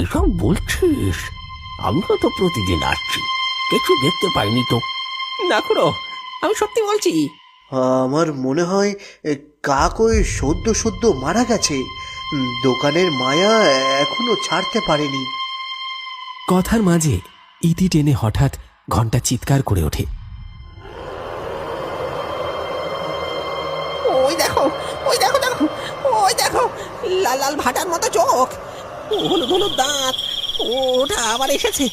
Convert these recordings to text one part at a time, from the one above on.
এসব বলছিস? আমিও তো প্রতিদিন আসছি, কিছু দেখতে পাইনি তো। না খুড়ো, আমি সত্যি বলছি। আমার মনে হয় কাক ওই সদ্য সদ্য মারা গেছে। দোকানের মায়া এখনো ছাড়তে পারেনি। কথার মাঝে ইতি টেনে হঠাৎ ঘণ্টা চিৎকার করে ওঠে। ওই দেখো, ওই দেখো, দেখো, ওই দেখো, লাল লাল ভাটার মতো চোখ, হলুদ হলুদ দাঁত। ওটা আবার এসেছে।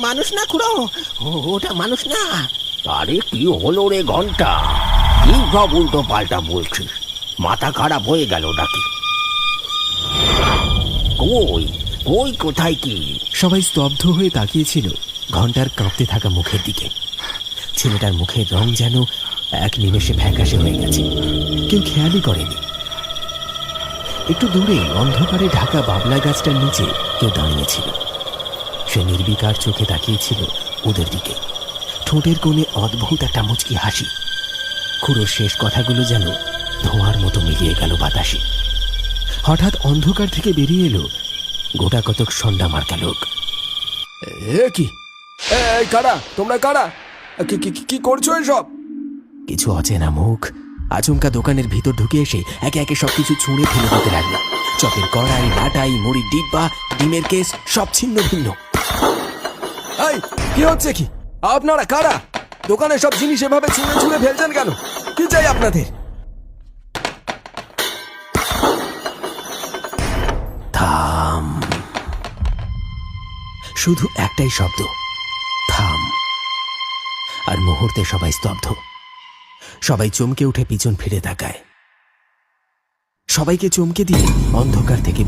মানুষ না খুড়ো, ওটা মানুষ না। আরে কি হলো রে ঘন্টা? কি সব উল্টো পাল্টা বলছিস? মাথা খারাপ হয়ে গেল নাকি? কই কই কোথায় কি? সবাই স্তব্ধ হয়ে তাকিয়েছিল ঘণ্টার কাঁপতে থাকা মুখের দিকে। ছেলেটার মুখের রং যেন এক নিমেষে ফ্যাকাশে হয়ে গেছে, কেউ খেয়ালই করেনি। একটু দূরে অন্ধকারে ঢাকা বাবলা গাছটার নিচে কেউ দাঁড়িয়েছিল। সে নির্বিকার চোখে তাকিয়েছিল ওদের দিকে, ঠোঁটের কোণে অদ্ভুত একটা মুচকি হাসি। খুড়োর শেষ কথাগুলো যেন ধোঁয়ার মতো মিলিয়ে গেল বাতাসে। হঠাৎ অন্ধকার থেকে বেরিয়ে এলো গোটা কতক সন্ডা মার্কা লোক। এ কি? এই কারা তোমরা? কারা? কি করছো এসব? কিছু অচেনা মুখ আচমকা দোকানের ভিতর ঢুকে এসে একে একে সবকিছু ছুঁড়ে ফেলে দিতে লাগলো। চপের কড়াই, লাটাই, মুড়ির ডিব্বা, ডিমের কেস সব ছিন্ন ভিন্ন। এই কি হচ্ছে কি? আপনারা কারা? দোকানে সব জিনিস এভাবে ছুঁড়ে ছুঁড়ে ফেলছেন কেন? কি চাই আপনাদের? থাম। শুধু একটাই শব্দ, থাম। আর মুহূর্তে সবাই স্তব্ধ। সবাই চমকে উঠে পিছন ফিরে তাকায়। সবাইকে চমকে দিয়ে অন্ধকার থেকে